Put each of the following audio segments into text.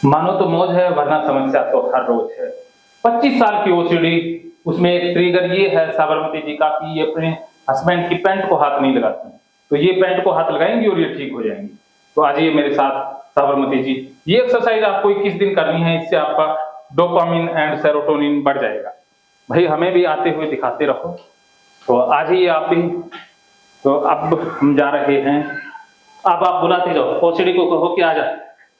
मानो तो मौज है, वरना समस्या तो हर रोज है। 25 साल की ओसीडी, उसमें एक ट्रिगर ये है साबरमती जी का कि ये अपने हस्बैंड की पैंट को हाथ नहीं लगाती, तो ये पैंट को हाथ लगाएंगी और ये ठीक हो जाएंगी। तो आज ये मेरे साथ साबरमती जी, ये एक्सरसाइज आपको 21 दिन करनी है, इससे आपका डोपामिन एंड सेरोटोनिन बढ़ जाएगा। भाई हमें भी आते हुए दिखाते रहो, तो आज ही आप भी। तो अब हम जा रहे हैं, अब आप बुलाते जाओ, ओसीडी को कहो कि आ जा।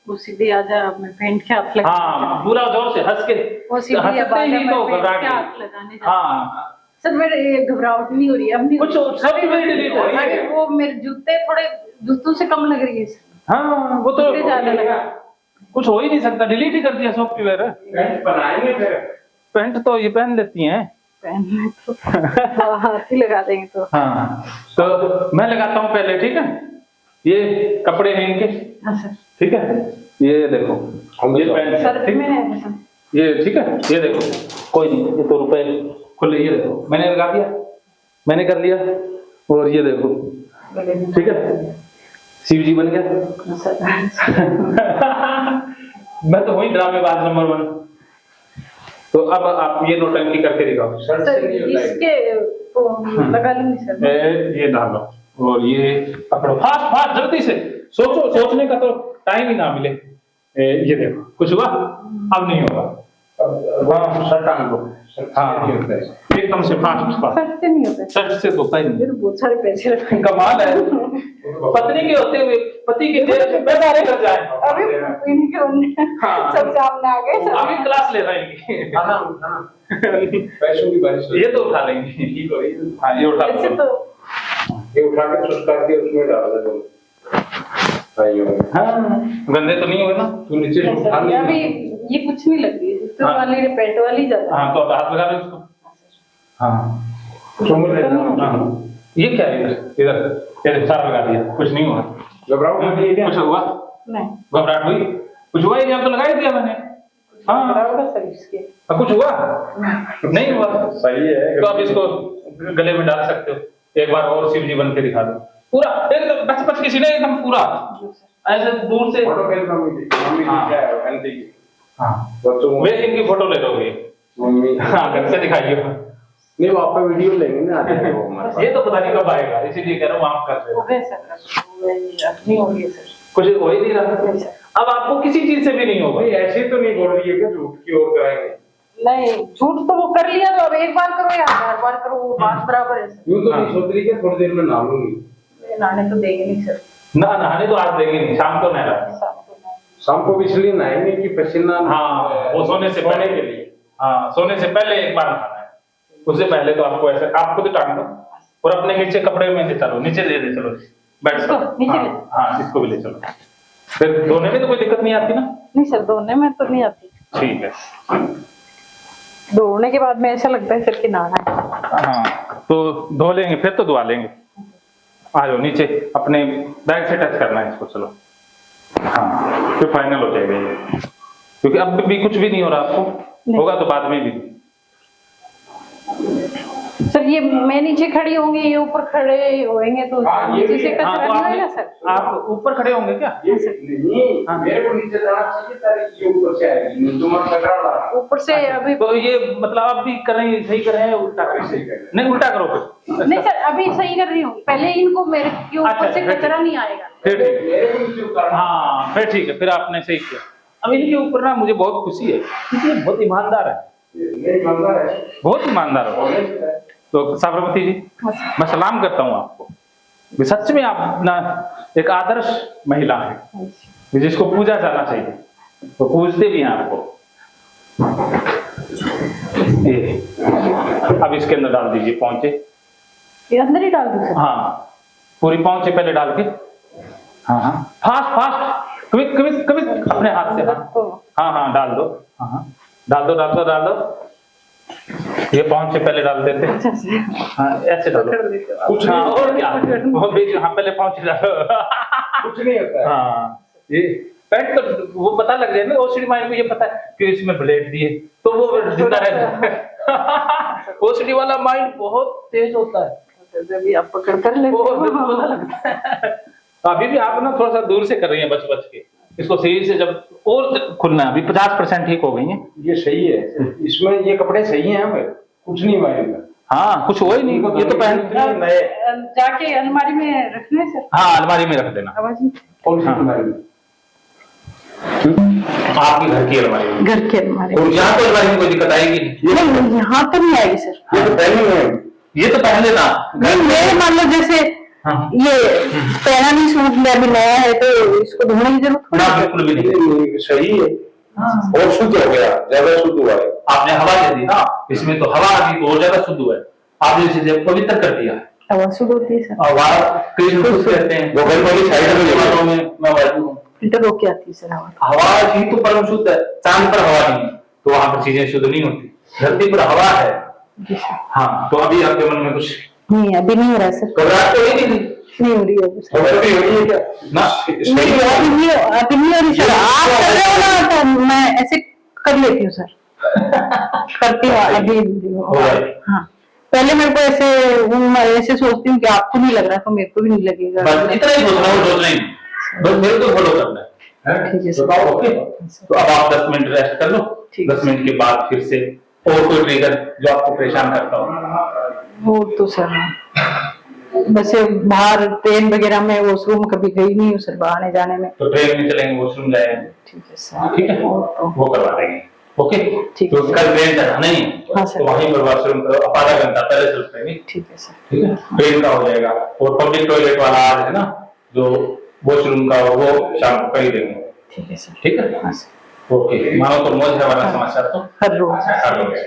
ओसीडी आ जा, मैं पेंट के हाथ लगा। हाँ बुला जोर से, हंस के, ओसीडी हंसते ही तो घबराहट लगाने जा। हाँ सर मेरे घबराहट नहीं हो रही है, अब नहीं कुछ सब डिलीट हो रही है। वो मेरे जूते थोड़े जूतों से कम लग रही है। हाँ वो तो ज्यादा लगा, कुछ हो ही नहीं सकता, डिलीट ही कर दिया सॉफ्टवेयर। पैंट बनाएंगे फिर, पैंट तो ये पहन लेती हैं, पहनने तो हाथ ही लगा देंगे। तो हाँ तो मैं लगाता हूँ पहले, ठीक है। ये कपड़े हैं इनके, हाँ सर ठीक है। ये देखो ये पैंट सर ठीक है, ये ठीक है। ये देखो कोई नहीं, ये तो रुपए खुले, ये देखो मैंने लगा दिया, मैंने कर लिया। और ये देखो ठीक है, शिव जी बन गया। मैं तो वही ड्रामेबाज नंबर 1। तो अब आप ये नोटंकी करके दिखाओ। सर इसके तो लगा लूंगी सर। ये डालो और ये पकड़ो, फास्ट फास्ट जल्दी से, सोचो, सोचने का तो टाइम ही ना मिले। ये देखो कुछ हुआ, अब नहीं होगा। वहाँ शर्ट टांग लो, हाँ एकदम से फास्ट फास्ट। शर्ट से नहीं होता, शर्ट से तो नहीं, फिर बहुत सारे पैसे लगेंगे। कमाल है। पत्नी के होते हुए पति के जेब से पैसा लेकर जाए। अभी इनके हाँ। सब सामने आ गए सर। अभी क्लास ले रहेंगे, खाना खाना पैसों की बारिश। ये तो उठा लेंगे। ठीक हो रही है। हाँ ये उठा ऐसे लो। तो ये उठा के चुस्का के उसमें डाल दे तुम। भाइयों हाँ गंदे तो नहीं होगा ना। तू नीचे से उठा नहीं। अभी ये कुछ नहीं लग रही है, तो हाँ। वाली पेट वाली ज्यादा। हाँ तो अब हाथ लगा दे उसको। हाँ समझ लेना। हाँ ये क्या है इधर इधर, ये सारा लगा दिया, कुछ नहीं हुआ। घबराओ मत, ये क्या कुछ हुआ, नहीं घबराहट हुई, कुछ हुआ ही नहीं, अब तो लगा ही दिया मैंने। हाँ बराबर सर इसके। अब कुछ हुआ नहीं हुआ, सही है। तो आप इसको गले में डाल सकते हो। एक बार और शिव जी बन के दिखा दो, पूरा एकदम बच बच के सीधे एकदम पूरा ऐसे दूर से। फोटो कैसे मम्मी हाँ। क्या है एंटी की। हाँ बच्चों वे इनकी फोटो ले लोगे। मम्मी हाँ घर से दिखाइए। नहीं, वो आपका वीडियो लेंगे ना, आ जाएगा वो हमारे पास। ये तो पता नहीं कब आएगा, इसीलिए कह रहा हूँ आप कर रहे हो। हो गए सर, नहीं हो गए सर। कुछ हो ही नहीं रहा, अब आपको किसी चीज से भी नहीं होगा। नहीं ऐसे तो नहीं बोल रही है कि झूठ की ओर कराएंगे। नहीं झूठ तो वो कर लिया, तो अब एक बार करो या 1000 बार करो, वो बात बराबर है सर। यूं तो नहीं सोच रही कि थोड़ी देर में नहा लूंगी। नहाने तो देंगे नहीं सर। ना नहाने तो आज देंगे नहीं, शाम को नहला। शाम को भी इसलिए नहाएंगे कि पसीना। हाँ वो सोने से पहले के लिए। हाँ सोने से पहले एक बार नहाना है, उससे पहले तो आपको ऐसे आप खुद टांग दो और अपने नीचे कपड़े में ले चलो, नीचे ले चलो, बैठ इसको जाओ। नीचे ले? हाँ इसको भी ले चलो, फिर धोने में तो कोई दिक्कत नहीं आती ना। नहीं सर, धोने में तो नहीं आती। ठीक है, धोने के बाद में ऐसा लगता है सर कि नहाना है। हाँ तो धो लेंगे, फिर तो धुआ लेंगे। आ जाओ नीचे, अपने बैग से टच करना है इसको, चलो। हाँ फिर फाइनल हो जाएगा ये, क्योंकि अब भी कुछ भी नहीं हो रहा आपको, होगा तो बाद में भी। सर ये मैं नीचे खड़ी होंगी, ये ऊपर खड़े होंगे तो हाँ, ये नीचे भी से है। कचरा हाँ, तो नहीं आपने- होएगा सर। आप ऊपर खड़े होंगे क्या? ये नहीं, हाँ। मेरे को नीचे जाना चाहिए ताकि ये ऊपर से आएगी, नहीं तो मत कचरा ला। ऊपर से अभी तो ये मतलब आप भी कर रहे हैं, सही कर रहे हैं, उल्टा कर रहे सही हैं? कर रहे हैं। नहीं उल्टा करो फिर। नहीं सर, अभी सही कर रही हूँ। पहले इनको मेरे के ऊपर अच्छा, से फिर कचरा नहीं आएगा। फिर ठीक है। मेरे को नीचे उतारना। हाँ फिर ठीक है, फिर आपने सही किया। अब इनके ऊपर ना मुझे बहुत खुशी है, क्योंकि ये बहुत ईमानदार है, नहीं बनता है। बहुत ईमानदार है। ऑनेस्ट है। तो साबरमती जी मैं सलाम करता हूँ आपको, कि सच में आप ना एक आदर्श महिला है, जिसको पूजा जाना चाहिए, तो पूजते भी हैं आपको। ये अब इसके अंदर डाल दीजिए पहुंचे। ये अंदर ही डाल दूँ सर? हाँ पूरी पहुंचे पहले डाल के। हाँ हाँ fast fast, quick quick quick, अपने हाथ से। हाँ हाँ डाल दो, हाँ हाँ डाल दो डाल दो डाल दो। ये पहुंचे पहले डाल देते हैं। अच्छा सर, हाँ ऐसे डालो कुछ। हाँ और क्या, वो बीच, हाँ पहले पहुंचे डालो। कुछ नहीं होता है। हाँ ये पैंट तो वो पता लग जाए ना, ओसीडी माइंड को ये पता है कि इसमें ब्लेड दिए तो वो जिंदा रहता। ओसीडी वाला माइंड बहुत तेज होता है, अभी आप पकड़ कर ले। वो पता लगता है। अभी भी आप ना थोड़ा सा दूर से कर रही हैं बच बच के, इसको सही से जब और खुलना है, अभी 50% ठीक हो गई है। ये सही है, इसमें ये कपड़े सही हैं हमें, कुछ नहीं मारेगा। हाँ कुछ हो ही नहीं, ये तो पहन नए जाके अलमारी में रखने सर। हाँ अलमारी में रख देना। आवाज नहीं। कौन सी हाँ। अलमारी में? आपकी घर की अलमारी में। घर के अलमारी और यहाँ तो अलमारी में कोई दिक्कत आएगी नहीं। नहीं, यहाँ तो नहीं आएगी सर। ये तो पहले में है। ये तो पहन लेना। नहीं, मेरे मान लो जैसे हाँ। ये पहना नहीं सूट में अभी नया है तो इसको धोने की जरूरत ना थोड़ी है। बिल्कुल भी नहीं। ये सही है हाँ। और शुद्ध हो गया, ज्यादा शुद्ध हुआ है। आपने हवा दे दी ना, इसमें तो हवा आ गई तो और ज्यादा शुद्ध हुआ है। आपने इसे पवित्र कर दिया है। आवाज शुद्ध होती है सर। और वहाँ कृष्ण खुश कहते हैं वो घर वाली साइड में देवालयों में मैं वायु हूँ। फिल्टर होके आती है सर आवाज। हवा ही तो परम शुद्ध है, चांद पर हवा नहीं है तो वहां पर चीजें शुद्ध नहीं होती। धरती पर हवा है। जी सर। हाँ तो अभी आपके मन में कुछ नहीं अभी नहीं हो रहा है सर। घबराहट तो नहीं थी नहीं हो रही है अभी सर। और अभी हो रही है क्या? ना? नहीं अभी नहीं हो रही सर। आप कर रहे हो ना तो मैं ऐसे कर लेती हूँ सर। करती हूँ अभी। हाँ पहले मेरे को ऐसे सोचती हूँ कि आपको नहीं लग रहा तो मेरे को भी नहीं लगेगा। बस इतना ही सोचना, वो सोचना ही बस मेरे को फॉलो करना है। ठीक है सर। बताओ ओके। तो अब आप 10 मिनट रेस्ट कर लो। ठीक है। 10 मिनट के बाद फिर से और कोई ट्रिगर जो आपको परेशान करता हो। वो तो सर वैसे बाहर ट्रेन वगैरह में वॉशरूम कभी गई नहीं हूँ सर आने जाने में। तो ट्रेन में चलेंगे, वॉशरूम जाएंगे, ठीक है सर। ठीक है वो करवा देंगे। ओके ठीक तो है। कल ट्रेन चढ़ाना ही है हाँ सर। तो वहीं पर वॉशरूम करो, अब आधा घंटा पहले चल पाएंगे। ठीक है सर। ठीक है ट्रेन का हो जाएगा और पब्लिक टॉयलेट वाला आज है ना जो वॉशरूम का वो शाम को कर ही देंगे। ठीक है सर। ठीक है हाँ सर। ओके मानो तो मौज है, वाला समाचार तो हर रोज। हर रोज।